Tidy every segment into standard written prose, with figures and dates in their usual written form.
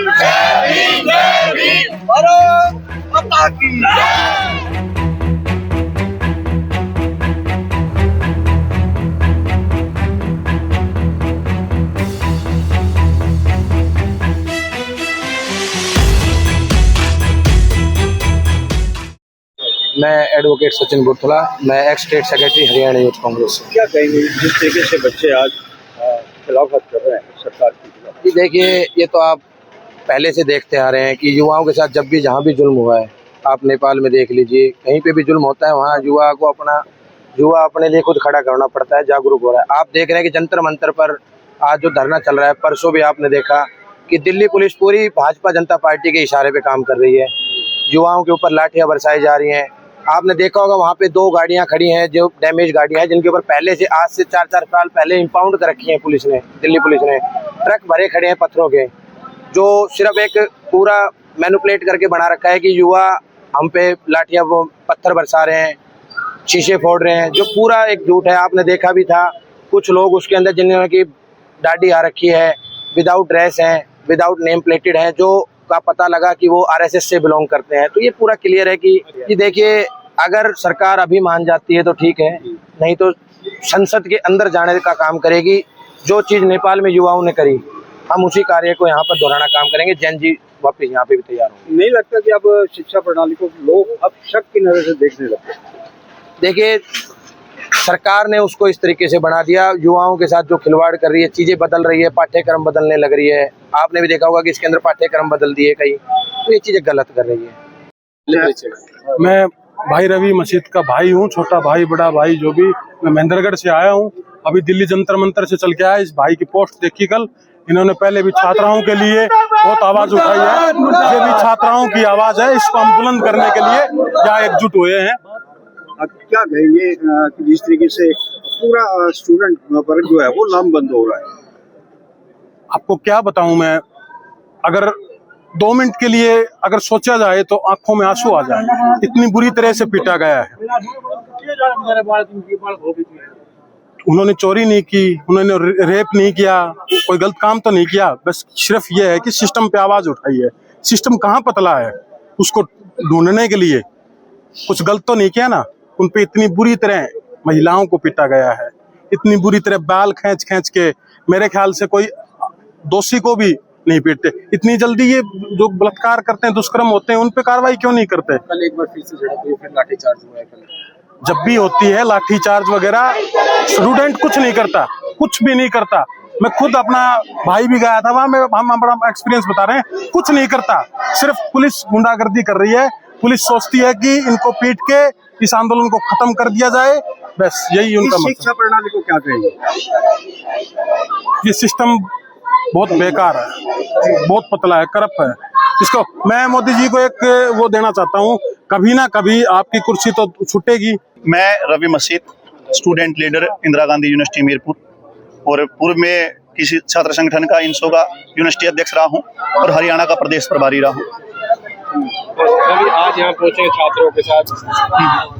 जय भीम, भारत माता की जय। मैं एडवोकेट सचिन बुरथला, मैं x state secretary Haryana youth Congress से। क्या कहेंगे जिस तरीके से बच्चे आज खिलाफत कर रहे हैं सरकार की खिलाफ? जी देखिए, ये तो आप पहले से देखते आ रहे हैं कि युवाओं के साथ जब भी जहाँ भी जुल्म हुआ है, आप नेपाल में देख लीजिए, कहीं पे भी जुल्म होता है वहाँ युवा अपने लिए खुद खड़ा करना पड़ता है, जागरूक हो रहा है। आप देख रहे हैं कि जंतर मंतर पर आज जो धरना चल रहा है, परसों भी आपने देखा कि दिल्ली पुलिस पूरी भाजपा जनता पार्टी के इशारे पे काम कर रही है, युवाओं के ऊपर लाठियां बरसाई जा रही हैं। आपने देखा होगा वहाँ पे 2 गाड़ियाँ खड़ी हैं जो डैमेज गाड़ियाँ हैं, जिनके ऊपर पहले से आज से 4-4 साल पहले इंपाउंड कर रखी है पुलिस ने, दिल्ली पुलिस ने। ट्रक भरे खड़े हैं पत्थरों के, जो सिर्फ एक पूरा मैनिपुलेट करके बना रखा है कि युवा हम पे लाठियाँ वो पत्थर बरसा रहे हैं, शीशे फोड़ रहे हैं, जो पूरा एक झूठ है। आपने देखा भी था कुछ लोग उसके अंदर जिन्होंने की दाढ़ी आ रखी है, विदाउट ड्रेस हैं, विदाउट नेम प्लेटेड हैं, जो का पता लगा कि वो आरएसएस से बिलोंग करते हैं। तो ये पूरा क्लियर है कि देखिए, अगर सरकार अभी मान जाती है तो ठीक है, नहीं तो संसद के अंदर जाने का काम करेगी। जो चीज नेपाल में युवाओं ने करी, हम उसी कार्य को यहाँ पर दोहराना काम करेंगे। जैन जी वापिस यहाँ पे भी तैयार होंगे। नहीं लगता कि अब शिक्षा प्रणाली को लोग अब शक की नजर से देखने लगे? देखिए, सरकार ने उसको इस तरीके से बना दिया, युवाओं के साथ जो खिलवाड़ कर रही है, चीजें बदल रही है, पाठ्यक्रम बदलने लग रही है। आपने भी देखा होगा कि इसके अंदर पाठ्यक्रम बदल दिए कई, तो ये चीजें गलत कर रही है। मैं भाई रवि मसीद का भाई हूँ, छोटा भाई बड़ा भाई जो भी। मैं महेंद्रगढ़ से आया हूँ, अभी दिल्ली जंतर मंतर से चल के आया। इस भाई की पोस्ट देखी कल, इन्होंने पहले भी छात्राओं के लिए बहुत आवाज उठाई है, ये भी छात्राओं की आवाज है, इसको हम बुलंद करने के लिए यहाँ एकजुट हुए हैं। अब क्या कहेंगे कि जिस तरीके से पूरा स्टूडेंट वर्ग जो है वो लामबंद हो रहा है? आपको क्या बताऊं मैं, अगर 2 मिनट के लिए अगर सोचा जाए तो आंखों में आंसू आ जाए, इतनी बुरी तरह से पीटा गया है। उन्होंने चोरी नहीं की, उन्होंने रेप नहीं किया, कोई गलत काम तो नहीं किया, बस सिर्फ ये है कि सिस्टम पे आवाज उठाई है। सिस्टम कहाँ पतला है, उसको ढूंढने के लिए कुछ गलत तो नहीं किया ना। उन पे इतनी बुरी तरह महिलाओं को पीटा गया है, इतनी बुरी तरह बाल खींच खींच के। मेरे ख्याल से कोई दोषी को भी नहीं पीटते इतनी जल्दी। ये जो बलात्कार करते हैं, दुष्कर्म होते हैं, उन पे कार्रवाई क्यों नहीं करते? कल एक बार फिर से झड़प हुई, फिर लाठीचार्ज हुआ है। कल जब भी होती है लाठीचार्ज वगैरह, स्टूडेंट कुछ नहीं करता, कुछ भी नहीं करता। मैं खुद अपना भाई भी गया था वहां, हम बड़ा एक्सपीरियंस बता रहे हैं, कुछ नहीं करता। सिर्फ पुलिस गुंडागर्दी कर रही है। पुलिस सोचती है कि इनको पीट के इस आंदोलन को खत्म कर दिया जाए, बस यही उनका मतलब। शिक्षा प्रणाली को क्या कहेंगे? ये सिस्टम बहुत बेकार है, बहुत पतला है, करप्ट है। इसको मैं मोदी जी को एक वो देना चाहता हूँ, कभी ना कभी आपकी कुर्सी तो छूटेगी। मैं Ravi Masid, student leader Indira Gandhi university Mirpur, और पूर्व में किसी छात्र संगठन का इंसो का यूनिवर्सिटी अध्यक्ष रहा हूँ और हरियाणा का प्रदेश प्रभारी रहा हूँ। आज यहाँ पहुंचे छात्रों के साथ,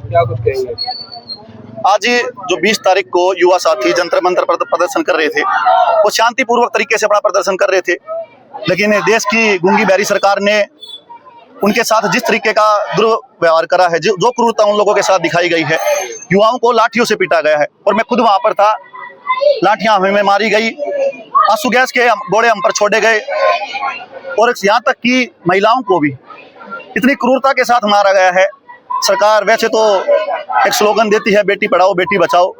क्या कुछ कहेंगे? आज जो 20 तारीख को युवा साथी जंतर मंतर पर प्रदर्शन कर रहे थे, वो शांतिपूर्वक तरीके से अपना प्रदर्शन कर रहे थे, लेकिन देश की गूंगी बहरी सरकार ने उनके साथ जिस तरीके का दुर्व्यवहार करा है, जो क्रूरता उन लोगों के साथ दिखाई गई है, युवाओं को लाठियों से पीटा गया है। और मैं खुद वहां पर था, लाठियां हमें मारी गई, आंसू गैस के गोले हम पर छोड़े गए, और यहाँ तक कि महिलाओं को भी इतनी क्रूरता के साथ मारा गया है। सरकार वैसे तो एक स्लोगन देती है, बेटी पढ़ाओ बेटी बचाओ,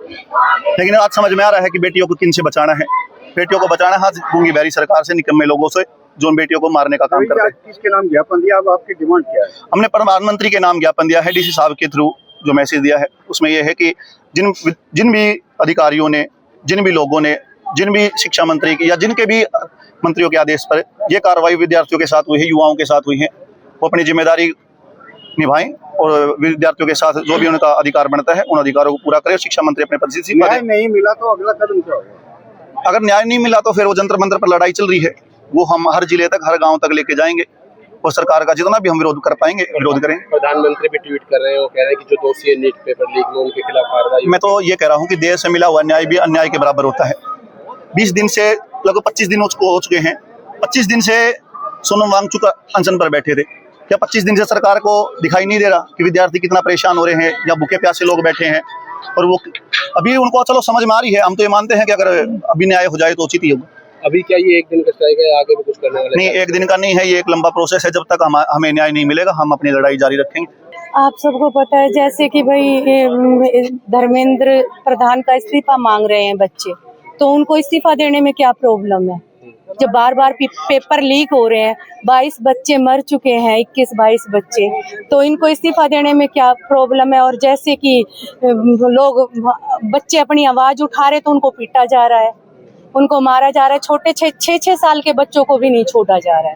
लेकिन आज समझ में आ रहा है कि बेटियों को किन से बचाना है। बेटियों को बचाना है गूंगी बहरी सरकार से, निकम्मे लोगों से, जो उन बेटियों को मारने का काम कर रहे हैं। किसके नाम ज्ञापन दिया? अब आपकी डिमांड क्या है? हमने प्रधानमंत्री के नाम ज्ञापन दिया है, डीसी साहब के थ्रू जो मैसेज दिया है, उसमें यह है कि जिन भी अधिकारियों ने, जिन भी लोगों ने, जिन भी शिक्षा मंत्री की या जिनके भी मंत्रियों के आदेश पर यह कार्रवाई विद्यार्थियों के साथ हुई है, युवाओं के साथ हुई है, वो अपनी जिम्मेदारी निभाएं और विद्यार्थियों के साथ जो भी उनका अधिकार बनता है उन अधिकारों को पूरा करें। शिक्षा मंत्री अपने पद से इस्तीफा दें। नहीं मिला तो अगला कदम क्या होगा? अगर न्याय नहीं मिला तो फिर वो जंतर मंतर पर लड़ाई चल रही है, वो हम हर जिले तक, हर गांव तक लेके जाएंगे, और सरकार का जितना भी हम विरोध कर पाएंगे विरोध करेंगे। प्रधानमंत्री भी ट्वीट कर रहे हैं, वो कह रहे हैं कि जो दोषी है नीट पेपर लीक में, उनके खिलाफ कार्रवाई। मैं तो ये कह रहा हूँ कि देश से मिला हुआ न्याय भी अन्याय के बराबर होता है। 20 दिन से लगभग 25 दिन हो चुके हैं, 25 दिन से सोनम वांगचुक अनशन पर बैठे थे। क्या 25 दिन से सरकार को दिखाई नहीं दे रहा कि विद्यार्थी कितना परेशान हो रहे हैं या भूखे प्यासे लोग बैठे हैं? और वो अभी उनको चलो समझ में आ रही है, हम तो ये मानते हैं कि अगर अभी न्याय हो जाए तो उचित ही होगा। अभी क्या ये एक दिन का स्ट्राइक है, आगे भी कुछ करने वाले? नहीं, एक दिन का नहीं है, ये एक लंबा प्रोसेस है। जब तक हमें न्याय नहीं मिलेगा हम अपनी लड़ाई जारी रखेंगे। आप सबको पता है जैसे कि भाई धर्मेंद्र प्रधान का इस्तीफा मांग रहे हैं बच्चे, तो उनको इस्तीफा देने में क्या प्रॉब्लम है? जब बार बार पेपर लीक हो रहे हैं, 22 बच्चे मर चुके हैं, 21-22 बच्चे, तो इनको इस्तीफा देने में क्या प्रॉब्लम है? और जैसे कि लोग बच्चे अपनी आवाज उठा रहे तो उनको पीटा जा रहा है, उनको मारा जा रहा है। छोटे 6-6 साल के बच्चों को भी नहीं छोड़ा जा रहा है।